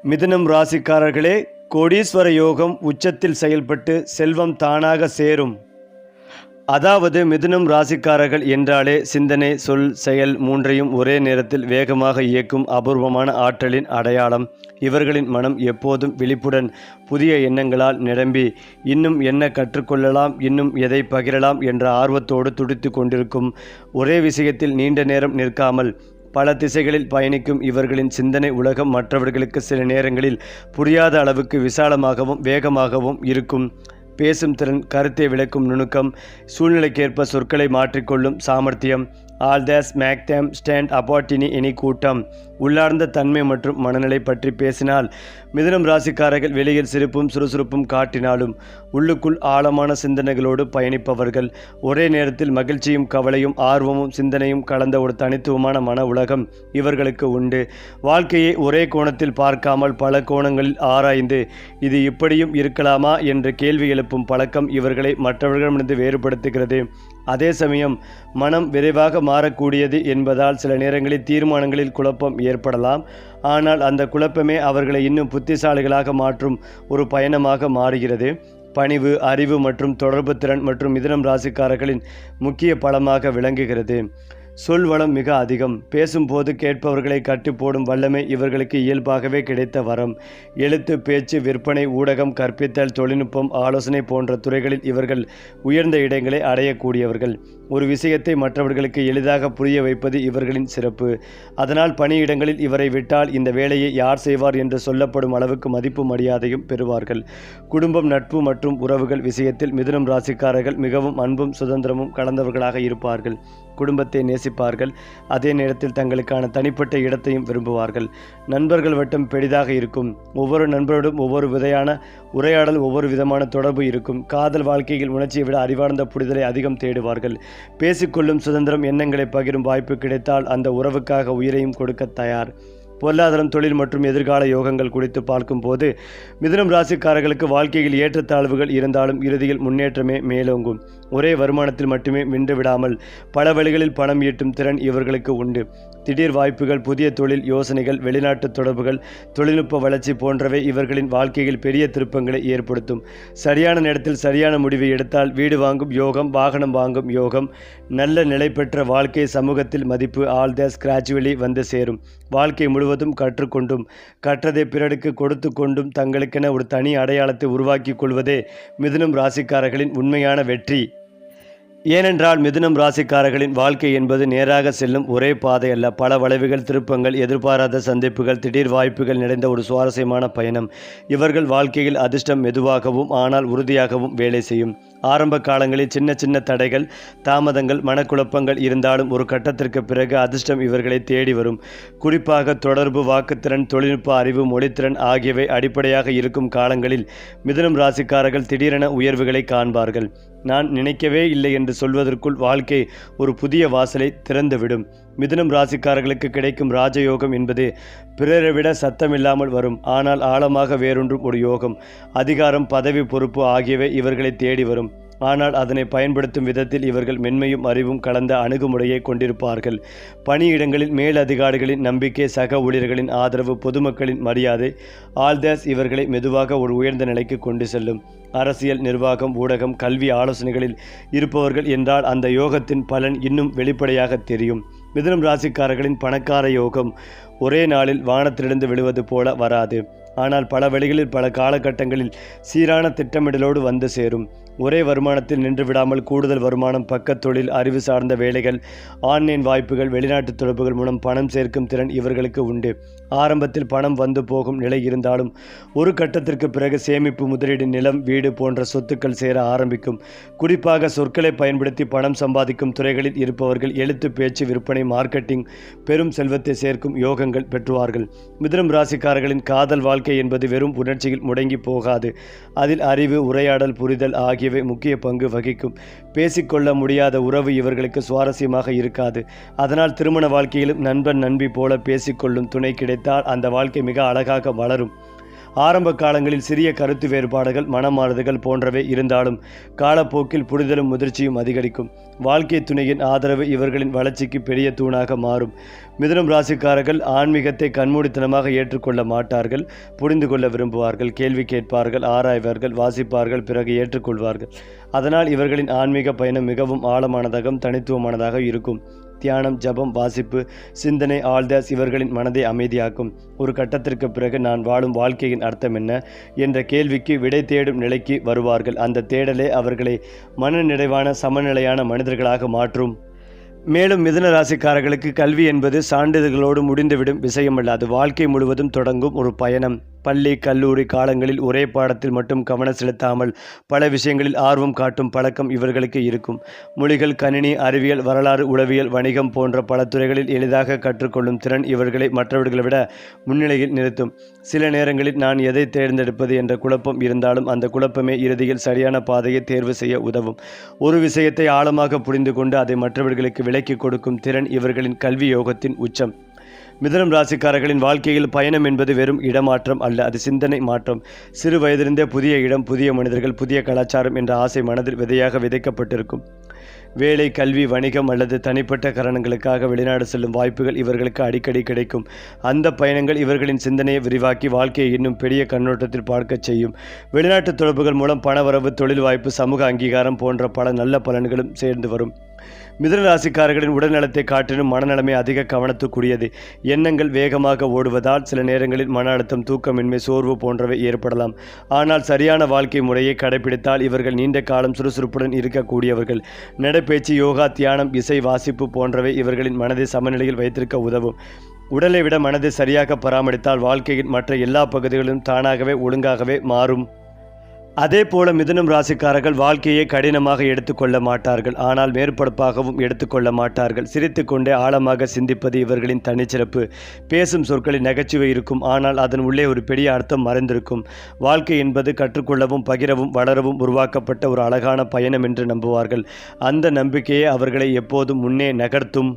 மிதுனம் ராசிக்காரர்களே, கோடீஸ்வர யோகம் உச்சத்தில் செயல்பட்டு செல்வம் தானாக சேரும். அதாவது மிதுனம் ராசிக்காரர்கள் என்றாலே சிந்தனை, சொல், செயல் மூன்றையும் ஒரே நேரத்தில் வேகமாக இயக்கும் அபூர்வமான ஆற்றலின் அடையாளம். இவர்களின் மனம் எப்போதும் விழிப்புடன் புதிய எண்ணங்களால் நிரம்பி இன்னும் என்ன கற்றுக்கொள்ளலாம், இன்னும் எதை பகிரலாம் என்ற ஆர்வத்தோடு துடித்து கொண்டிருக்கும். ஒரே விஷயத்தில் நீண்ட நேரம் நிற்காமல் பல திசைகளில் பயணிக்கும் இவர்களின் சிந்தனை உலகம் மற்றவர்களுக்கு சில நேரங்களில் புரியாத அளவுக்கு விசாலமாகவும் வேகமாகவும் இருக்கும். பேசும் திறன், கருத்தை விளக்கும் நுணுக்கம், சூழ்நிலைக்கேற்ப சொற்களை மாற்றிக்கொள்ளும் சாமர்த்தியம், all these make them stand apart in any கூட்டம். உள்ளார்ந்த தன்மை மற்றும் மனநிலை பற்றி பேசினால் மிதுனம் ராசிக்காரர்கள் வெளியில் சிரிப்பும் சுறுசுறுப்பும் காட்டினாலும் உள்ளுக்குள் ஆழமான சிந்தனைகளோடு பயணிப்பவர்கள். ஒரே நேரத்தில் மகிழ்ச்சியும் கவலையும் ஆர்வமும் சிந்தனையும் கலந்த ஒரு தனித்துவமான மன உலகம் இவர்களுக்கு உண்டு. வாழ்க்கையை ஒரே கோணத்தில் பார்க்காமல் பல கோணங்களில் ஆராய்ந்து இது இப்படியும் இருக்கலாமா என்ற கேள்வி எழுப்பும் பழக்கம் இவர்களை மற்றவர்களிடமிருந்து வேறுபடுத்துகிறது. அதே சமயம் மனம் விரைவாக மாறக்கூடியது என்பதால் சில நேரங்களில் தீர்மானங்களில் குழப்பம் ஏற்படலாம். ஆனால் அந்த குழப்பமே அவர்களை இன்னும் புத்திசாலிகளாக மாற்றும் ஒரு பயணமாக மாறுகிறது. பணிவு, அறிவு மற்றும் தொடர்பு திறன் மற்றும் மிதுனம் ராசிக்காரர்களின் முக்கிய பலமாக விளங்குகிறது. சொல்வளம் மிக அதிகம். பேசும்போது கேட்பவர்களை கட்டி போடும் வல்லமை இவர்களுக்கு இயல்பாகவே கிடைத்த வரம். எழுத்து, பேச்சு, விற்பனை, ஊடகம், கற்பித்தல், தொழில்நுட்பம், ஆலோசனை போன்ற துறைகளில் இவர்கள் உயர்ந்த இடங்களை அடையக்கூடியவர்கள். ஒரு விஷயத்தை மற்றவர்களுக்கு எளிதாக புரிய வைப்பது இவர்களின் சிறப்பு. அதனால் பணியிடங்களில் இவரை விட்டால் இந்த வேலையை யார் செய்வார் என்று சொல்லப்படும் அளவுக்கு மதிப்பு மரியாதையும் பெறுவார்கள். குடும்பம், நட்பு மற்றும் உறவுகள் விஷயத்தில் மிதுனம் ராசிக்காரர்கள் மிகவும் அன்பும் சுதந்திரமும் கலந்தவர்களாக இருப்பார்கள். குடும்பத்தை நேசிப்பார்கள். அதே நேரத்தில் தங்களுக்கான தனிப்பட்ட இடத்தையும் விரும்புவார்கள். நண்பர்கள் வட்டம் பெரிதாக இருக்கும். ஒவ்வொரு நண்பரோடும் ஒவ்வொரு விதையான உரையாடல், ஒவ்வொரு விதமான தொடர்பு இருக்கும். காதல் வாழ்க்கையில் உணர்ச்சியை விட அறிவார்ந்த புரிதலை அதிகம் தேடுவார்கள். பேசிக்கொள்ளும் சுதந்திரம், எண்ணங்களை பகிரும் வாய்ப்பு கிடைத்தால் அந்த உறவுக்காக உயிரையும் கொடுக்க தயார். பொருளாதாரம், தொழில் மற்றும் எதிர்கால யோகங்கள் குறித்து பார்க்கும்போது மிதுனம் ராசிக்காரர்களுக்கு வாழ்க்கையில் ஏற்றத்தாழ்வுகள் இருந்தாலும் இறுதியில் முன்னேற்றமே மேலோங்கும். ஒரே வருமானத்தில் மட்டுமே நின்று விடாமல் பல வழிகளில் பணம் ஈட்டும் திறன் இவர்களுக்கு உண்டு. திடீர் வாய்ப்புகள், புதிய தொழில் யோசனைகள், வெளிநாட்டு தொடர்புகள், தொழில்நுட்ப வளர்ச்சி போன்றவை இவர்களின் வாழ்க்கையில் பெரிய திருப்பங்களை ஏற்படுத்தும். சரியான நேரத்தில் சரியான முடிவை எடுத்தால் வீடு வாங்கும் யோகம், வாகனம் வாங்கும் யோகம், நல்ல நிலை பெற்ற வாழ்க்கை, சமூகத்தில் மதிப்பு, ஆல் தேஸ் கிராஜுவலி வந்து சேரும். வாழ்க்கை முழுவதும் கற்றுக்கொண்டும் கற்றதை பிறருக்கு கொடுத்து கொண்டும் தங்களுக்கென ஒரு தனி அடையாளத்தை உருவாக்கி கொள்வதே மிதுனம் ராசிக்காரர்களின் உண்மையான வெற்றி. ஏனென்றால் மிதுனம் ராசிக்காரர்களின் வாழ்க்கை என்பது நேராக செல்லும் ஒரே பாதை அல்ல. பல வளைவுகள், திருப்பங்கள், எதிர்பாராத சந்திப்புகள், திடீர் வாய்ப்புகள் நிறைந்த ஒரு சுவாரஸ்யமான பயணம். இவர்கள் வாழ்க்கையில் அதிர்ஷ்டம் மெதுவாகவும் ஆனால் உறுதியாகவும் வேலை செய்யும். ஆரம்ப காலங்களில் சின்ன சின்ன தடைகள், தாமதங்கள், மனக்குழப்பங்கள் இருந்தாலும் ஒரு கட்டத்திற்கு பிறகு அதிர்ஷ்டம் இவர்களை தேடி வரும். குறிப்பாக தொடர்பு, வாக்குத்திறன், தொழில்நுட்ப அறிவு, மொழித்திறன் ஆகியவை அடிப்படையாக இருக்கும் காலங்களில் மிதுனம் ராசிக்காரர்கள் திடீரென உயர்வுகளை காண்பார்கள். நான் நினைக்கவே இல்லை என்று சொல்வதற்குள் வாழ்க்கை ஒரு புதிய வாசலை திறந்துவிடும். மிதுனம் ராசிக்காரர்களுக்கு கிடைக்கும் ராஜயோகம் என்பது பிறரை விட சத்தமில்லாமல் வரும், ஆனால் ஆழமாக வேரூன்றும் ஒரு யோகம். அதிகாரம், பதவி, பொறுப்பு ஆகியவை இவர்களை தேடி வரும். ஆனால் அதனை பயன்படுத்தும் விதத்தில் இவர்கள் மென்மையும் அறிவும் கலந்த அணுகுமுறையை கொண்டிருப்பார்கள். பணியிடங்களில் மேல் அதிகாரிகளின் நம்பிக்கை, சக ஊழியர்களின் ஆதரவு, பொதுமக்களின் மரியாதை, ஆல் தேஸ் இவர்களை மெதுவாக ஒரு உயர்ந்த நிலைக்கு கொண்டு செல்லும். அரசியல், நிர்வாகம், ஊடகம், கல்வி ஆலோசனைகளில் இருப்பவர்கள் என்றால் அந்த யோகத்தின் பலன் இன்னும் வெளிப்படையாக தெரியும். மிதுனம் ராசிக்காரர்களின் பணக்கார யோகம் ஒரே நாளில் வானத்திலிருந்து விழுவது போல வராது. ஆனால் பல வழிகளில் பல காலகட்டங்களில் சீரான திட்டமிடலோடு வந்து சேரும். ஒரே வருமானத்தில் நின்று விடாமல் கூடுதல் வருமானம், பக்கத் தொழில், அறிவு சார்ந்த வேலைகள், ஆன்லைன் வாய்ப்புகள், வெளிநாட்டு தொடர்புகள் மூலம் பணம் சேர்க்கும் திறன் இவர்களுக்கு உண்டு. ஆரம்பத்தில் பணம் வந்து போகும் நிலை இருந்தாலும் ஒரு கட்டத்திற்கு பிறகு சேமிப்பு, முதலீடு, நிலம், வீடு போன்ற சொத்துக்கள் சேர ஆரம்பிக்கும். குறிப்பாக சொற்களை பயன்படுத்தி பணம் சம்பாதிக்கும் துறைகளில் இருப்பவர்கள் எழுத்து, பேச்சு, விற்பனை, மார்க்கெட்டிங் பெரும் செல்வத்தை சேர்க்கும் யோகங்கள் பெற்றுவார்கள். மிதுனம் ராசிக்காரர்களின் காதல் வாழ்க்கை என்பது வெறும் உணர்ச்சியில் முடங்கி போகாது. அதில் அறிவு, உரையாடல், புரிதல் ஆகியவை முக்கிய பங்கு வகிக்கும். பேசிக்கொள்ள முடியாத உறவு இவர்களுக்கு சுவாரஸ்யமாக இருக்காது. அதனால் திருமண வாழ்க்கையிலும் நண்பன், நண்பி போல பேசிக்கொள்ளும் துணை கிடைத்தால் அந்த வாழ்க்கை மிக அழகாக வளரும். ஆரம்ப காலங்களில் சிறிய கருத்து வேறுபாடுகள், மனமாறுதல்கள் போன்றவை இருந்தாலும் காலப்போக்கில் புரிதலும் முதிர்ச்சியும் அதிகரிக்கும். வாழ்க்கை துணையின் ஆதரவு இவர்களின் வளர்ச்சிக்கு பெரிய தூணாக மாறும். மிதுனம் ராசிக்காரர்கள் ஆன்மீகத்தை கண்மூடித்தனமாக ஏற்றுக்கொள்ள மாட்டார்கள். புரிந்து கொள்ள விரும்புவார்கள், கேள்வி கேட்பார்கள், ஆராய்வார்கள், வாசிப்பார்கள், பிறகு ஏற்றுக்கொள்வார்கள். அதனால் இவர்களின் ஆன்மீக பயணம் மிகவும் ஆழமானதாகவும் தனித்துவமானதாக இருக்கும். தியானம், ஜபம், வாசிப்பு, சிந்தனை, ஆழ்ந்தாஸ் இவர்களின் மனதை அமைதியாக்கும். ஒரு கட்டத்திற்கு பிறகு நான் வாழும் வாழ்க்கையின் அர்த்தம் என்ன என்ற கேள்விக்கு விடை தேடும் நிலைக்கு வருவார்கள். அந்த தேடலே அவர்களை மனநிறைவான சமநிலையான மனிதர்களாக மாற்றும். மேலும் மிதுன ராசிக்காரர்களுக்கு கல்வி என்பது சான்றிதழ்களோடு முடிந்துவிடும் விஷயமல்ல. அது வாழ்க்கை முழுவதும் தொடங்கும் ஒரு பயணம். பள்ளி, கல்லூரி காலங்களில் ஒரே பாடத்தில் மட்டும் கவனம் செலுத்தாமல் பல விஷயங்களில் ஆர்வம் காட்டும் பழக்கம் இவர்களுக்கு இருக்கும். மொழிகள், கணினி, அறிவியல், வரலாறு, உளவியல், வணிகம் போன்ற பல துறைகளில் எளிதாக கற்றுக்கொள்ளும் திறன் இவர்களை மற்றவர்களை விட முன்னிலையில் நிறுத்தும். சில நேரங்களில் நான் எதை தேர்ந்தெடுப்பது என்ற குழப்பம் இருந்தாலும் அந்த குழப்பமே இறுதியில் சரியான பாதையை தேர்வு செய்ய உதவும். ஒரு விஷயத்தை ஆழமாக புரிந்து கொண்டு அதை மற்றவர்களுக்கு விளக்கி கொடுக்கும் திறன் இவர்களின் கல்வி யோகத்தின் உச்சம். மிதுனம் ராசிக்காரர்களின் வாழ்க்கையில் பயணம் என்பது வெறும் இடமாற்றம் அல்ல, அது சிந்தனை மாற்றம். சிறு வயதிலிருந்தே புதிய இடம், புதிய மனிதர்கள், புதிய கலாச்சாரம் என்ற ஆசை மனதில் விதையாக விதைக்கப்பட்டிருக்கும். வேலை, கல்வி, வணிகம் அல்லது தனிப்பட்ட காரணங்களுக்காக வெளிநாடு செல்லும் வாய்ப்புகள் இவர்களுக்கு அடிக்கடி கிடைக்கும். அந்த பயணங்கள் இவர்களின் சிந்தனையை விரிவாக்கி வாழ்க்கையை இன்னும் பெரிய கண்ணோட்டத்தில் பார்க்கச் செய்யும். வெளிநாட்டு தொடர்புகள் மூலம் பணவரவு, தொழில் வாய்ப்பு, சமூக அங்கீகாரம் போன்ற பல நல்ல பலன்களும் சேர்ந்து வரும். மிதுன ராசிக்காரர்களின் உடல்நலத்தை காட்டிலும் மனநலமே அதிக கவனத்துக்குரியது. எண்ணங்கள் வேகமாக ஓடுவதால் சில நேரங்களில் மன அழுத்தம், தூக்கமின்மை, சோர்வு போன்றவை ஏற்படலாம். ஆனால் சரியான வாழ்க்கை முறையை கடைபிடித்தால் இவர்கள் நீண்ட காலம் சுறுசுறுப்புடன் இருக்கக்கூடியவர்கள். நடைப்பயிற்சி, யோகா, தியானம், இசை, வாசிப்பு போன்றவை இவர்களின் மனதை சமநிலையில் வைத்திருக்க உதவும். உடலை விட மனதை சரியாக பராமரித்தால் வாழ்க்கையின் மற்ற எல்லா பகுதிகளிலும் தானாகவே ஒழுங்காகவே மாறும். அதே போல மிதுனம் ராசிக்காரர்கள் வாழ்க்கையை கடினமாக எடுத்துக்கொள்ள மாட்டார்கள். ஆனால் மேற்பரப்பாகவும் எடுத்துக்கொள்ள மாட்டார்கள். சிரித்துக்கொண்டே ஆழமாக சிந்திப்பது இவர்களின் தனிச்சிறப்பு. பேசும் சொற்களில் நகைச்சுவை இருக்கும், ஆனால் அதன் உள்ளே ஒரு பெரிய அர்த்தம் மறைந்திருக்கும். வாழ்க்கை என்பது கற்றுக்கொள்ளவும், பகிரவும், வளரவும் உருவாக்கப்பட்ட ஒரு அழகான பயணம் என்று நம்புவார்கள். அந்த நம்பிக்கையே அவர்களை எப்போதும் முன்னே நகர்த்தும்.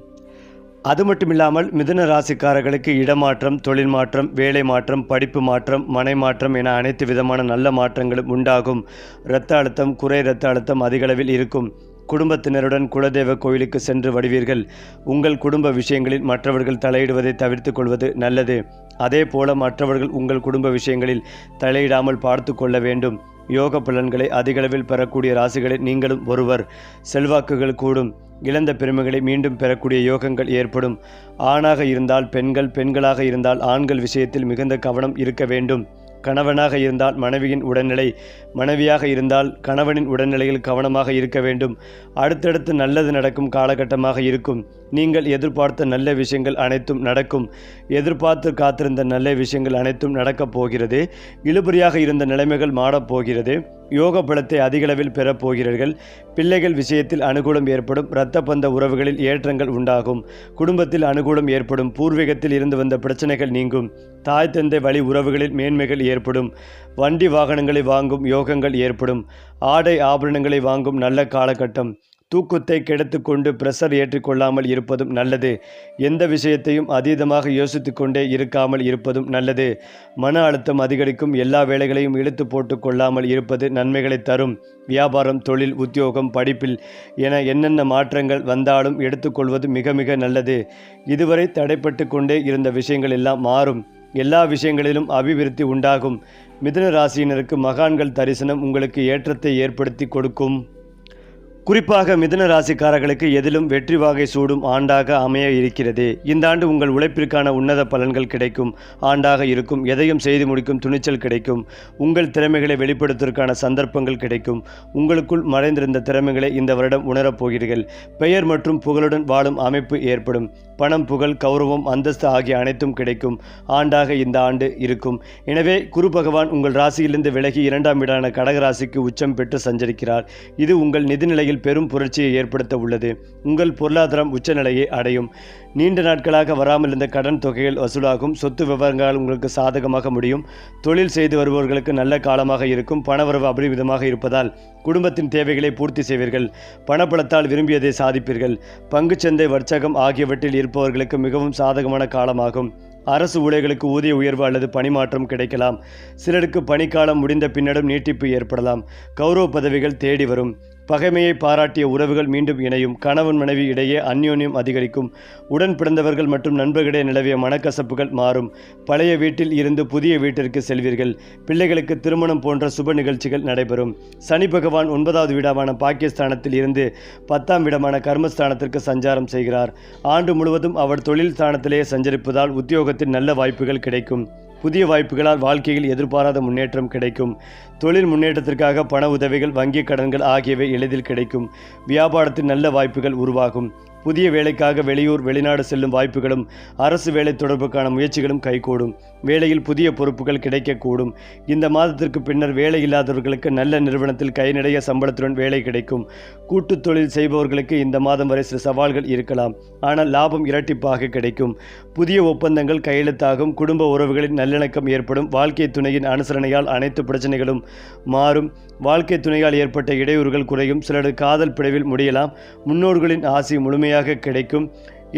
அது மட்டுமில்லாமல் மிதுன ராசிக்காரர்களுக்கு இடமாற்றம், தொழில் மாற்றம், வேலை மாற்றம், படிப்பு மாற்றம், மனை மாற்றம் என அனைத்து விதமான நல்ல மாற்றங்களும் உண்டாகும். இரத்த அழுத்தம், குறை இரத்த அழுத்தம் அதிகளவில் இருக்கும். குடும்பத்தினருடன் குலதெய்வ கோயிலுக்கு சென்று வருவீர்கள். உங்கள் குடும்ப விஷயங்களில் மற்றவர்கள் தலையிடுவதை தவிர்த்து கொள்வது நல்லது. அதே போல மற்றவர்கள் உங்கள் குடும்ப விஷயங்களில் தலையிடாமல் பார்த்து கொள்ள வேண்டும். யோக பலன்களை அதிகளவில் பெறக்கூடிய ராசிகளில் நீங்களும் ஒருவர். செல்வாக்குகள் கூடும். இழந்த பெருமைகளை மீண்டும் பெறக்கூடிய யோகங்கள் ஏற்படும். ஆணாக இருந்தால் பெண்கள், பெண்களாக இருந்தால் ஆண்கள் விஷயத்தில் மிகுந்த கவனம் இருக்க வேண்டும். கணவனாக இருந்தால் மனைவியின் உடல்நிலை, மனைவியாக இருந்தால் கணவனின் உடல்நிலையில் கவனமாக இருக்க வேண்டும். அடுத்தடுத்து நல்லது நடக்கும் காலகட்டமாக இருக்கும். நீங்கள் எதிர்பார்த்த நல்ல விஷயங்கள் அனைத்தும் நடக்கும். எதிர்பார்த்து காத்திருந்த நல்ல விஷயங்கள் அனைத்தும் நடக்கப் போகிறது. இழுபறியாக இருந்த நிலைமைகள் மாறப்போகிறது. யோக பலத்தை அதிகளவில் பெறப்போகிறீர்கள். பிள்ளைகள் விஷயத்தில் அனுகூலம் ஏற்படும். இரத்த பந்த உறவுகளில் ஏற்றங்கள் உண்டாகும். குடும்பத்தில் அனுகூலம் ஏற்படும். பூர்வீகத்தில் இருந்து வந்த பிரச்சனைகள் நீங்கும். தாய் தந்தை வழி உறவுகளில் மேன்மைகள் ஏற்படும். வண்டி வாகனங்களை வாங்கும் யோகங்கள் ஏற்படும். ஆடை ஆபரணங்களை வாங்கும் நல்ல காலகட்டம். தூக்கத்தை கெடுத்து கொண்டு பிரஷர் ஏற்றிக்கொள்ளாமல் இருப்பதும் நல்லது. எந்த விஷயத்தையும் அதீதமாக யோசித்து கொண்டே இருக்காமல் இருப்பதும் நல்லது. மன அழுத்தம் அதிகரிக்கும். எல்லா வேலைகளையும் இழுத்து போட்டு கொள்ளாமல் இருப்பது நன்மைகளை தரும். வியாபாரம், தொழில், உத்தியோகம், படிப்பில் என என்னென்ன மாற்றங்கள் வந்தாலும் எடுத்துக்கொள்வது மிக மிக நல்லது. இதுவரை தடைப்பட்டு கொண்டே இருந்த விஷயங்கள் எல்லாம் மாறும். எல்லா விஷயங்களிலும் அபிவிருத்தி உண்டாகும். மிதுன ராசியினருக்கு மகான்கள் தரிசனம் உங்களுக்கு ஏற்றத்தை ஏற்படுத்தி கொடுக்கும். குறிப்பாக மிதுன ராசிக்காரர்களுக்கு எதிலும் வெற்றி வாகை சூடும் ஆண்டாக அமைய இருக்கிறது. இந்த ஆண்டு உங்கள் உழைப்பிற்கான உன்னத பலன்கள் கிடைக்கும் ஆண்டாக இருக்கும். எதையும் செய்து முடிக்கும் துணிச்சல் கிடைக்கும். உங்கள் திறமைகளை வெளிப்படுத்துவதற்கான சந்தர்ப்பங்கள் கிடைக்கும். உங்களுக்குள் மறைந்திருந்த திறமைகளை இந்த வருடம் உணரப் போகிறீர்கள். பெயர் மற்றும் புகழுடன் வாழும் அமைப்பு ஏற்படும். பணம், புகழ், கௌரவம், அந்தஸ்து ஆகிய அனைத்தும் கிடைக்கும் ஆண்டாக இந்த ஆண்டு இருக்கும். எனவே குரு பகவான் உங்கள் ராசியிலிருந்து விலகி 2ஆம் வீடான கடக ராசிக்கு உச்சம் பெற்று சஞ்சரிக்கிறார். இது உங்கள் நிதிநிலையில் பெரும் புரட்சியை ஏற்படுத்த உள்ளது. உங்கள் பொருளாதாரம் உச்சநிலையை அடையும். நீண்ட நாட்களாக வராமல் இருந்த கடன் தொகைகள் வசூலாகும். சொத்து விவரங்கள் உங்களுக்கு சாதகமாக முடியும். தொழில் செய்து வருபவர்களுக்கு நல்ல காலமாக இருக்கும். பணவரவு அபரிமிதமாக இருப்பதால் குடும்பத்தின் தேவைகளை பூர்த்தி செய்வீர்கள். பணப்பலத்தால் விரும்பியதை சாதிப்பீர்கள். பங்குச்சந்தை, வர்த்தகம் ஆகியவற்றில் இருப்பவர்களுக்கு மிகவும் சாதகமான காலமாகும். அரசு ஊழியர்களுக்கு ஊதிய உயர்வு அல்லது பணிமாற்றம் கிடைக்கலாம். சிலருக்கு பணிக்காலம் முடிந்த பின்னரும் நீட்டிப்பு ஏற்படலாம். கௌரவ பதவிகள் தேடி வரும். பகைமையை பாராட்டிய உறவுகள் மீண்டும் இணையும். கணவன் மனைவி இடையே அந்யோன்யம் அதிகரிக்கும். உடன் பிறந்தவர்கள் மற்றும் நண்பர்களிடையே நிலவிய மனக்கசப்புகள் மாறும். பழைய வீட்டில் இருந்து புதிய வீட்டிற்கு செல்வீர்கள். பிள்ளைகளுக்கு திருமணம் போன்ற சுப நிகழ்ச்சிகள் நடைபெறும். சனி பகவான் 9வது வீடான பாக்கியஸ்தானத்தில் இருந்து 10ஆம் வீடான கர்மஸ்தானத்திற்கு சஞ்சாரம் செய்கிறார். ஆண்டு முழுவதும் அவர் தொழில் ஸ்தானத்திலேயே சஞ்சரிப்பதால் உத்தியோகத்தில் நல்ல வாய்ப்புகள் கிடைக்கும். புதிய வாய்ப்புகளால் வாழ்க்கையில் எதிர்பாராத முன்னேற்றம் கிடைக்கும். தொழில் முன்னேற்றத்திற்காக பண உதவிகள், வங்கி கடன்கள் ஆகியவை எளிதில் கிடைக்கும். வியாபாரத்தில் நல்ல வாய்ப்புகள் உருவாகும். புதிய வேலைக்காக வெளியூர், வெளிநாடு செல்லும் வாய்ப்புகளும் அரசு வேலை தொடர்புக்கான முயற்சிகளும் கைகூடும். வேலையில் புதிய பொறுப்புகள் கிடைக்கக்கூடும். இந்த மாதத்திற்கு பின்னர் வேலை இல்லாதவர்களுக்கு நல்ல நிறுவனத்தில் கை நிறைய சம்பளத்துடன் வேலை கிடைக்கும். கூட்டு தொழில் செய்பவர்களுக்கு இந்த மாதம் வரை சில சவால்கள் இருக்கலாம். ஆனால் லாபம் இரட்டிப்பாக கிடைக்கும். புதிய ஒப்பந்தங்கள் கையெழுத்தாகும். குடும்ப உறவுகளின் நல்லிணக்கம் ஏற்படும். வாழ்க்கை துணையின் அனுசரணையால் அனைத்து பிரச்சனைகளும் மாறும். வாழ்க்கை துணையால் ஏற்பட்ட இடையூறுகள் குறையும். சிலரது காதல் பிளவில் முடியலாம். முன்னோர்களின் ஆசி முழுமையாக கிடைக்கும்.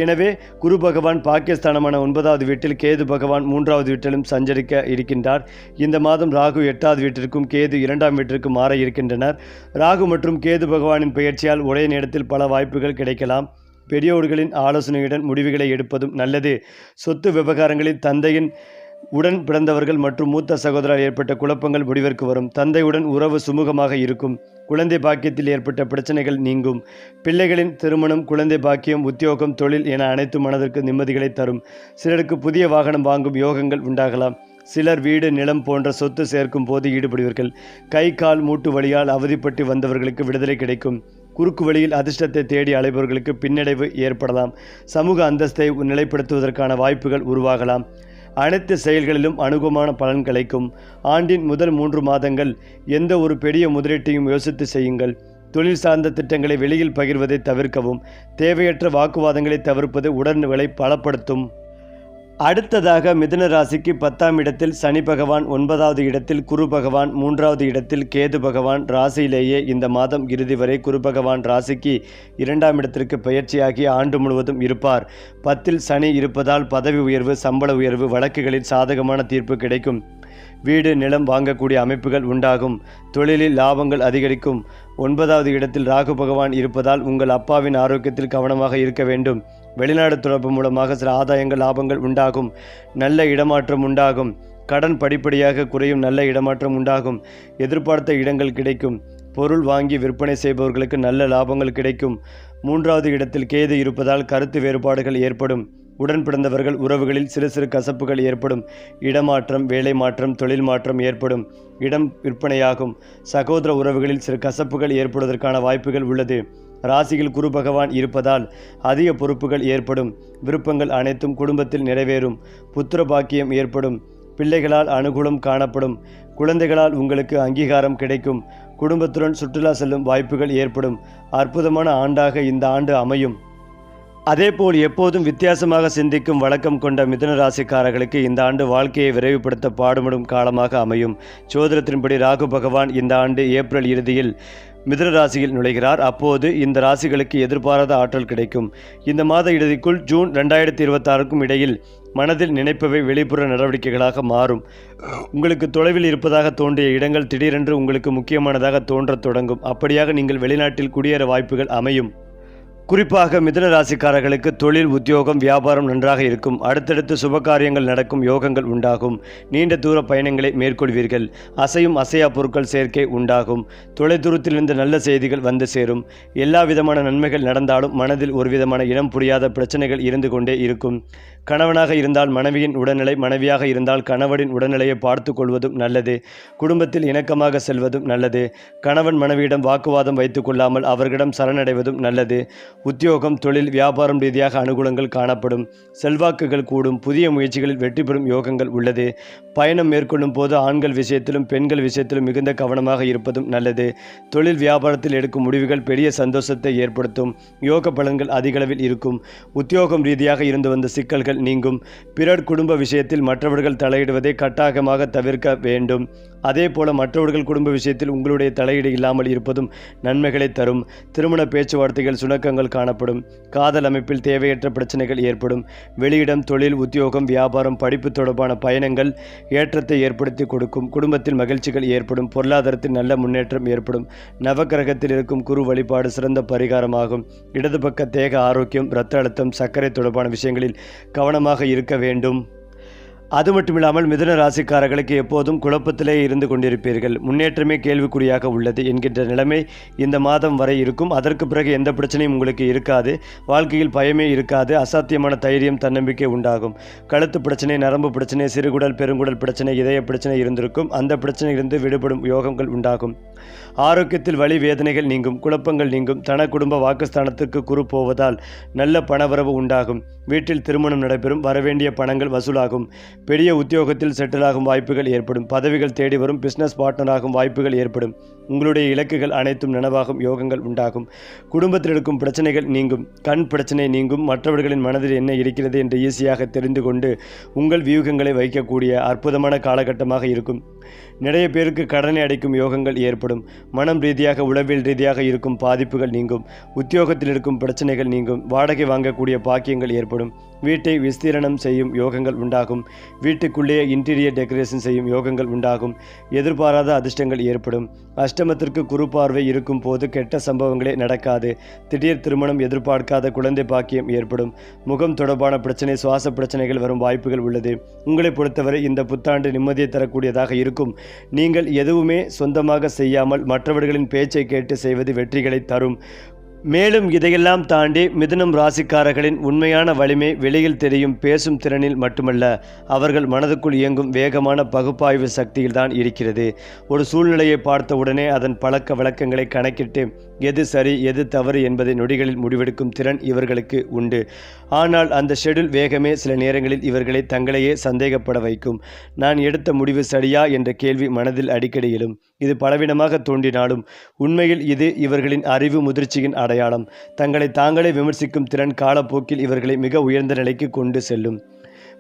எனவே குரு பகவான் பாக்கியஸ்தானமான 9வது வீட்டில், கேது பகவான் 3வது வீட்டிலும் சஞ்சரிக்க இருக்கின்றார். இந்த மாதம் ராகு 8வது வீட்டிற்கும் கேது 2ஆம் வீட்டிற்கும் மாற இருக்கின்றனர். ராகு மற்றும் கேது பகவானின் பெயர்ச்சியால் ஒரே நேரத்தில் பல வாய்ப்புகள் கிடைக்கலாம். பெரியோர்களின் ஆலோசனையுடன் முடிவுகளை எடுப்பதும் நல்லது. சொத்து விவகாரங்களில் தந்தையின் உடன் பிறந்தவர்கள் மற்றும் மூத்த சகோதரரால் ஏற்பட்ட குழப்பங்கள் முடிவிற்கு வரும். தந்தையுடன் உறவு சுமூகமாக இருக்கும். குழந்தை பாக்கியத்தில் ஏற்பட்ட பிரச்சனைகள் நீங்கும். பிள்ளைகளின் திருமணம், குழந்தை பாக்கியம், உத்தியோகம், தொழில் என அனைத்து மனதிற்கு நிம்மதிகளை தரும். சிலருக்கு புதிய வாகனம் வாங்கும் யோகங்கள் உண்டாகலாம். சிலர் வீடு, நிலம் போன்ற சொத்து சேர்க்கும் போது ஈடுபடுவீர்கள். கை, கால், மூட்டு வலியால் அவதிப்பட்டு வந்தவர்களுக்கு விடுதலை கிடைக்கும். குறுக்கு வழியில் அதிர்ஷ்டத்தை தேடி அலைபவர்களுக்கு பின்னடைவு ஏற்படலாம். சமூக அந்தஸ்தை நிலைப்படுத்துவதற்கான வாய்ப்புகள் உருவாகலாம். அனைத்து செயல்களிலும் அனுகூலமான பலன் கிடைக்கும். ஆண்டின் முதல் 3 மாதங்கள் எந்த ஒரு பெரிய முதலீட்டையும் யோசித்து செய்யுங்கள். தொழில் சார்ந்த திட்டங்களை வெளியில் பகிர்வதை தவிர்க்கவும். தேவையற்ற வாக்குவாதங்களை தவிர்ப்பது உடல்நிலை பலப்படுத்தும். அடுத்ததாக மிதுன ராசிக்கு 10ஆம் இடத்தில் சனி பகவான், 9வது இடத்தில் குரு பகவான், 3வது இடத்தில் கேது பகவான். ராசியிலேயே இந்த மாதம் இறுதி வரை குரு பகவான் ராசிக்கு 2ஆம் இடத்திற்கு பயிற்சியாகி ஆண்டு முழுவதும் இருப்பார். 10ல் சனி இருப்பதால் பதவி உயர்வு, சம்பள உயர்வு, வழக்குகளில் சாதகமான தீர்ப்பு கிடைக்கும். வீடு, நிலம் வாங்கக்கூடிய அமைப்புகள் உண்டாகும். தொழிலில் லாபங்கள் அதிகரிக்கும். 9வது இடத்தில் ராகு பகவான் இருப்பதால் உங்கள் அப்பாவின் ஆரோக்கியத்தில் கவனமாக இருக்க வேண்டும். வெளிநாடு தொடர்பு மூலமாக சில ஆதாயங்கள், லாபங்கள் உண்டாகும். நல்ல இடமாற்றம் உண்டாகும். கடன் படிப்படியாக குறையும். நல்ல இடமாற்றம் உண்டாகும். எதிர்பார்த்த இடங்கள் கிடைக்கும். பொருள் வாங்கி விற்பனை செய்பவர்களுக்கு நல்ல லாபங்கள் கிடைக்கும். 3வது இடத்தில் கேது இருப்பதால் கருத்து வேறுபாடுகள் ஏற்படும். உடன் பிறந்தவர்கள் உறவுகளில் சிறு சிறு கசப்புகள் ஏற்படும். இடமாற்றம், வேலை மாற்றம், தொழில் மாற்றம் ஏற்படும். இடம் விற்பனையாகும். சகோதர உறவுகளில் சிறு கசப்புகள் ஏற்படுவதற்கான வாய்ப்புகள் உள்ளது. ராசியில் குரு பகவான் இருப்பதால் அதிக பொறுப்புகள் ஏற்படும். விருப்பங்கள் அனைத்தும் குடும்பத்தில் நிறைவேறும். புத்திர பாக்கியம் ஏற்படும். பிள்ளைகளால் அனுகூலம் காணப்படும். குழந்தைகளால் உங்களுக்கு அங்கீகாரம் கிடைக்கும். குடும்பத்துடன் சுற்றுலா செல்லும் வாய்ப்புகள் ஏற்படும். அற்புதமான ஆண்டாக இந்த ஆண்டு அமையும். அதேபோல் எப்போதும் வித்தியாசமாக சிந்திக்கும் வழக்கம் கொண்ட மிதுன ராசிக்காரர்களுக்கு இந்த ஆண்டு வாழ்க்கையை விரைவுபடுத்த பாடுபடும் காலமாக அமையும். ஜோதிடத்தின்படி ராகு பகவான் இந்த ஆண்டு ஏப்ரல் இறுதியில் மிதுன ராசியில் நுழைகிறார். அப்போது இந்த ராசிகளுக்கு எதிர்பாராத ஆற்றல் கிடைக்கும். இந்த மாத இறுதிக்குள் ஜூன் 2026க்கும் இடையில் மனதில் நினைப்பவை வெளிப்புற நடவடிக்கைகளாக மாறும். உங்களுக்கு தொலைவில் இருப்பதாக தோன்றிய இடங்கள் திடீரென்று உங்களுக்கு முக்கியமானதாக தோன்றத் தொடங்கும். அப்படியாக நீங்கள் வெளிநாட்டில் குடியேற வாய்ப்புகள் அமையும். குறிப்பாக மிதுன ராசிக்காரர்களுக்கு தொழில், உத்தியோகம், வியாபாரம் நன்றாக இருக்கும். அடுத்தடுத்து சுபகாரியங்கள் நடக்கும் யோகங்கள் உண்டாகும். நீண்ட தூர பயணங்களை மேற்கொள்வீர்கள். அசையும் அசையா பொருட்கள் சேர்க்கை உண்டாகும். தொலைதூரத்திலிருந்து நல்ல செய்திகள் வந்து சேரும். எல்லா விதமான நன்மைகள் நடந்தாலும் மனதில் ஒரு விதமான இனம் புரியாத பிரச்சனைகள் இருந்து கொண்டே இருக்கும். கணவனாக இருந்தால் மனைவியின் உடல்நிலை, மனைவியாக இருந்தால் கணவனின் உடல்நிலையை பார்த்து கொள்வதும் நல்லது. குடும்பத்தில் இணக்கமாக செல்வதும் நல்லது. கணவன் மனைவியிடம் வாக்குவாதம் வைத்துக் கொள்ளாமல் அவர்களிடம் சரணடைவதும் நல்லது. உத்தியோகம், தொழில், வியாபாரம் ரீதியாக அனுகூலங்கள் காணப்படும். செல்வாக்குகள் கூடும். புதிய முயற்சிகளில் வெற்றி பெறும் யோகங்கள் உள்ளது. பயணம் மேற்கொள்ளும் போது ஆண்கள் விஷயத்திலும் பெண்கள் விஷயத்திலும் மிகுந்த கவனமாக இருப்பதும் நல்லது. தொழில் வியாபாரத்தில் எடுக்கும் முடிவுகள் பெரிய சந்தோஷத்தை ஏற்படுத்தும். யோக பலன்கள் அதிகளவில் இருக்கும். உத்தியோகம் ரீதியாக இருந்து வந்த சிக்கல்கள் நீங்கும். பிறர் குடும்ப விஷயத்தில் மற்றவர்கள் தலையிடுவதை கட்டாயமாக தவிர்க்க வேண்டும். அதே போல மற்றவர்கள் குடும்ப விஷயத்தில் உங்களுடைய தலையீடு இல்லாமல் இருப்பதும் நன்மைகளை தரும். திருமண பேச்சுவார்த்தைகள் சுணக்கங்கள் இல்லாமல் காணப்படும். காதல் அமைப்பில் தேவையற்ற பிரச்சனைகள் ஏற்படும். வெளியிடம், தொழில், உத்தியோகம், வியாபாரம், படிப்பு தொடர்பான பயணங்கள் ஏற்றத்தை ஏற்படுத்தி கொடுக்கும். குடும்பத்தில் மகிழ்ச்சிகள் ஏற்படும். பொருளாதாரத்தில் நல்ல முன்னேற்றம் ஏற்படும். நவக்கிரகத்தில் இருக்கும் குரு வழிபாடு சிறந்த பரிகாரமாகும். இடது பக்க தேக ஆரோக்கியம், இரத்த அழுத்தம், சர்க்கரை தொடர்பான விஷயங்களில் கவனமாக இருக்க வேண்டும். அது மட்டுமில்லாமல் மிதுன ராசிக்காரர்களுக்கு எப்போதும் குழப்பத்திலே இருந்து கொண்டிருப்பீர்கள். முன்னேற்றமே கேள்விக்குறியாக உள்ளது என்கின்ற நிலைமை இந்த மாதம் வரை இருக்கும். அதற்கு பிறகு எந்த பிரச்சனையும் உங்களுக்கு இருக்காது. வாழ்க்கையில் பயமே இருக்காது. அசாத்தியமான தைரியம், தன்னம்பிக்கை உண்டாகும். கழுத்து பிரச்சனை, நரம்பு பிரச்சனை, சிறுகுடல், பெருங்குடல் பிரச்சனை, இதய பிரச்சனை இருந்திருக்கும். அந்த பிரச்சனையிலிருந்து விடுபடும் யோகங்கள் உண்டாகும். ஆரோக்கியத்தில் வலி வேதனைகள் நீங்கும். குழப்பங்கள் நீங்கும். தன குடும்ப வாக்குஸ்தானத்திற்கு குரு போவதால் நல்ல பணவரவு உண்டாகும். வீட்டில் திருமணம் நடைபெறும். வரவேண்டிய பணங்கள் வசூலாகும். பெரிய உத்தியோகத்தில் செட்டில் ஆகும் வாய்ப்புகள் ஏற்படும். பதவிகள் தேடி வரும். பிஸ்னஸ் பார்ட்னராகும் வாய்ப்புகள் ஏற்படும். உங்களுடைய இலக்குகள் அனைத்தும் நனவாகும். யோகங்கள் உண்டாகும். குடும்பத்தில் இருக்கும் பிரச்சனைகள் நீங்கும். கண் பிரச்சனை நீங்கும். மற்றவர்களின் மனதில் என்ன இருக்கிறது என்று ஈஸியாக தெரிந்து கொண்டு உங்கள் வியூகங்களை வைக்கக்கூடிய அற்புதமான காலகட்டமாக இருக்கும். நிறைய பேருக்கு கடனை அடைக்கும் யோகங்கள் ஏற்படும். மனம் ரீதியாக, உளவியல் ரீதியாக இருக்கும் பாதிப்புகள் நீங்கும். உத்தியோகத்தில் இருக்கும் பிரச்சனைகள் நீங்கும். வாடகை வாங்கக்கூடிய பாக்கியங்கள் ஏற்படும். வீட்டை விஸ்தீரணம் செய்யும் யோகங்கள் உண்டாகும். வீட்டுக்குள்ளேயே இன்டீரியர் டெக்கரேஷன் செய்யும் யோகங்கள் உண்டாகும். எதிர்பாராத அதிர்ஷ்டங்கள் ஏற்படும். அஷ்டமத்திற்கு குரு பார்வை இருக்கும் போது கெட்ட சம்பவங்களே நடக்காது. திடீர் திருமணம், எதிர்பார்க்காத குழந்தை பாக்கியம் ஏற்படும். முகம் தொடர்பான பிரச்சனை, சுவாச பிரச்சனைகள் வரும் வாய்ப்புகள் உள்ளது. உங்களை பொறுத்தவரை இந்த புத்தாண்டு நிம்மதியை தரக்கூடியதாக இருக்கும். நீங்கள் எதுவுமே சொந்தமாக செய்யாமல் மற்றவர்களின் பேச்சை கேட்டு செய்வது வெற்றிகளை தரும். மேலும் இதையெல்லாம் தாண்டி மிதுனம் ராசிக்காரர்களின் உண்மையான வலிமை வெளியில் தெரியும் பேசும் திறனில் மட்டுமல்ல, அவர்கள் மனதுக்குள் இயங்கும் வேகமான பகுப்பாய்வு சக்தியில்தான் இருக்கிறது. ஒரு சூழ்நிலையை பார்த்த உடனே அதன் பழக்க வழக்கங்களை கணக்கிட்டு எது சரி எது தவறு என்பதை நொடிகளில் முடிவெடுக்கும் திறன் இவர்களுக்கு உண்டு. ஆனால் அந்த ஷெட்யூல் வேகமே சில நேரங்களில் இவர்களை தங்களையே சந்தேகப்பட வைக்கும். நான் எடுத்த முடிவு சரியா என்ற கேள்வி மனதில் அடிக்கடி எழும். இது பலவீனமாக தோன்றினாலும் உண்மையில் இது இவர்களின் அறிவு முதிர்ச்சியின் அடையாளம். தங்களை தாங்களே விமர்சிக்கும் திறன் காலப்போக்கில் இவர்களை மிக உயர்ந்த நிலைக்கு கொண்டு செல்லும்.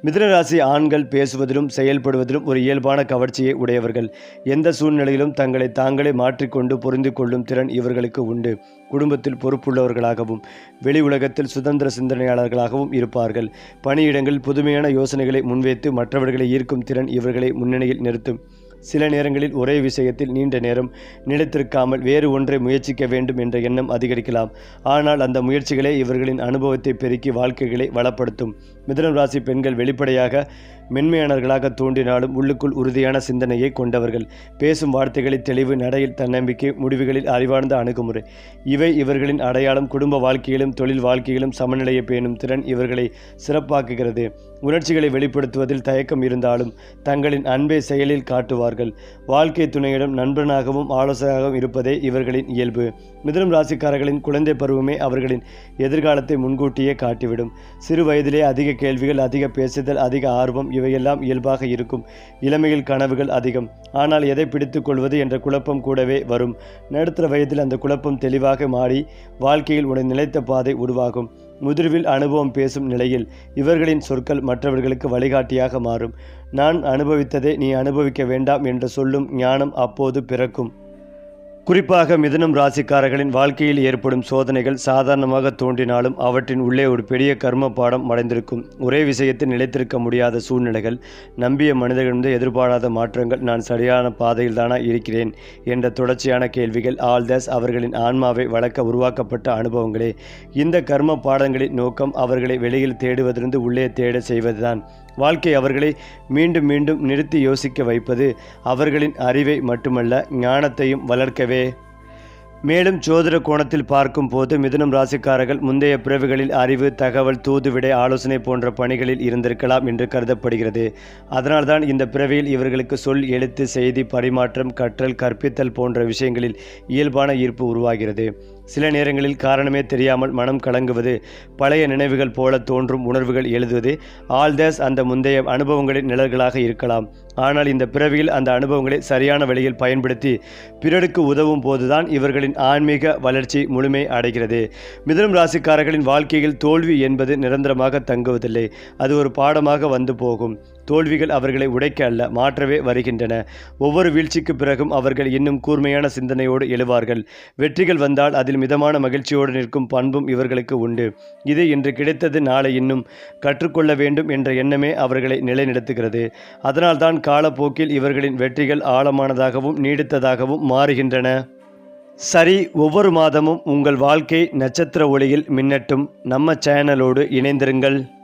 மிதுனராசி ஆண்கள் பேசுவதிலும் செயல்படுவதிலும் ஒரு இயல்பான கவர்ச்சியை உடையவர்கள். எந்த சூழ்நிலையிலும் தங்களை தாங்களே மாற்றிக்கொண்டு புரிந்து கொள்ளும் திறன் இவர்களுக்கு உண்டு. குடும்பத்தில் பொறுப்புள்ளவர்களாகவும் வெளி உலகத்தில் சுதந்திர சிந்தனையாளர்களாகவும் இருப்பார்கள். பணியிடங்களில் புதுமையான யோசனைகளை முன்வைத்து மற்றவர்களை ஈர்க்கும் திறன் இவர்களை முன்னணியில் நிறுத்தும். சில நேரங்களில் ஒரே விஷயத்தில் நீண்ட நேரம் நிலைத்திருக்காமல் வேறு ஒன்றை முயற்சிக்க வேண்டும் என்ற எண்ணம் அதிகரிக்கலாம். ஆனால் அந்த முயற்சிகளே இவர்களின் அனுபவத்தை பெருக்கி வாழ்க்கைகளை வளப்படுத்தும். மிதுனம் ராசி பெண்கள் வெளிப்படையாக மென்மையானவர்களாக தோன்றினாலும் உள்ளுக்குள் உறுதியான சிந்தனையை கொண்டவர்கள். பேசும் வார்த்தைகளில் தெளிவு, நடையில் தன்னம்பிக்கை, முடிவுகளில் அறிவார்ந்த அணுகுமுறை இவை இவர்களின் அடையாளம். குடும்ப வாழ்க்கையிலும் தொழில் வாழ்க்கையிலும் சமநிலையை பேணும் திறன் இவர்களை சிறப்பாக்குகிறது. உணர்ச்சிகளை வெளிப்படுத்துவதில் தயக்கம் இருந்தாலும் தங்களின் அன்பை செயலில் காட்டுவார்கள். வாழ்க்கை துணையிடம் நண்பனாகவும் ஆலோசகராகவும் இருப்பதே இவர்களின் இயல்பு. மிதுனம் ராசிக்காரர்களின் குழந்தை பருவமே அவர்களின் எதிர்காலத்தை முன்கூட்டியே காட்டிவிடும். சிறு வயதிலே அதிக கேள்விகள், அதிக பேசுதல், அதிக ஆர்வம் இவையெல்லாம் இயல்பாக இருக்கும். இளமையில் கனவுகள் அதிகம். ஆனால் எதை பிடித்துக் கொள்வது என்ற குழப்பம் கூடவே வரும். நடுத்தர வயதில் அந்த குழப்பம் தெளிவாக மாறி வாழ்க்கையில் உடைய நிலைத்த பாதை உருவாகும். முதிர்வில் அனுபவம் பேசும் நிலையில் இவர்களின் சொற்கள் மற்றவர்களுக்கு வழிகாட்டியாக மாறும். நான் அனுபவித்ததை நீ அனுபவிக்க வேண்டாம் என்று சொல்லும் ஞானம் அப்போது பிறக்கும். குறிப்பாக மிதுனம் ராசிக்காரர்களின் வாழ்க்கையில் ஏற்படும் சோதனைகள் சாதாரணமாக தோன்றினாலும் அவற்றின் உள்ளே ஒரு பெரிய கர்ம பாடம் மறைந்திருக்கும். ஒரே விஷயத்தில் நிலைத்திருக்க முடியாத சூழ்நிலைகள், நம்பிய மனிதர்களிடம் எதிர்பாராத மாற்றங்கள், நான் சரியான பாதையில் தானா இருக்கிறேன் என்ற தொடர்ச்சியான கேள்விகள், ஆல்தஸ் அவர்களின் ஆன்மாவை வளர்க்க உருவாக்கப்பட்ட அனுபவங்களே. இந்த கர்ம பாடங்களின் நோக்கம் அவர்களை வெளியில் தேடுவதிலிருந்து உள்ளே தேட செய்வதுதான். வாழ்க்கை அவர்களை மீண்டும் மீண்டும் நிறுத்தி யோசிக்க வைப்பது. அவர்களின் அறிவை மட்டுமல்ல, ஞானத்தையும் வளர்க்கவே. மேலும் ஜோதிட கோணத்தில் பார்க்கும் போது மிதுனம் ராசிக்காரர்கள் முந்தைய பிறவிகளில் அறிவு, தகவல், தூதுவிடை, ஆலோசனை போன்ற பணிகளில் இருந்திருக்கலாம் என்று கருதப்படுகிறது. அதனால்தான் இந்த பிறவியில் இவர்களுக்கு சொல், எழுத்து, செய்தி பரிமாற்றம், கற்றல், கற்பித்தல் போன்ற விஷயங்களில் இயல்பான ஈர்ப்பு உருவாகிறது. சில நேரங்களில் காரணமே தெரியாமல் மனம் கலங்குவது, பழைய நினைவுகள் போல தோன்றும் உணர்வுகள் எழுதுவது, ஆல்தஸ் அந்த முந்தைய அனுபவங்களின் நிழல்களாக இருக்கலாம். ஆனால் இந்த பிறவியில் அந்த அனுபவங்களை சரியான வழியில் பயன்படுத்தி பிறருக்கு உதவும் போதுதான் இவர்களின் ஆன்மீக வளர்ச்சி முழுமை அடைகிறது. மிதுனம் ராசிக்காரர்களின் வாழ்க்கையில் தோல்வி என்பது நிரந்தரமாக தங்குவதில்லை. அது ஒரு பாடமாக வந்து போகும். தோல்விகள் அவர்களை உடைக்க அல்ல, மாற்றவே வருகின்றன. ஒவ்வொரு வீழ்ச்சிக்கு பிறகும் அவர்கள் இன்னும் கூர்மையான சிந்தனையோடு எழுவார்கள். வெற்றிகள் வந்தால் அதில் மிதமான மகிழ்ச்சியோடு நிற்கும் பண்பும் இவர்களுக்கு உண்டு. இது இன்று கிடைத்தது நாளை இன்னும் கற்றுக்கொள்ள வேண்டும் என்ற எண்ணமே அவர்களை நிலைநிறுத்துகிறது. அதனால்தான் காலப்போக்கில் இவர்களின் வெற்றிகள் ஆழமானதாகவும் நீடித்ததாகவும் மாறுகின்றன. சரி, ஒவ்வொரு மாதமும் உங்கள் வாழ்க்கை நட்சத்திர ஒளியில் மின்னட்டும். நம்ம சேனலோடு இணைந்திருங்கள்.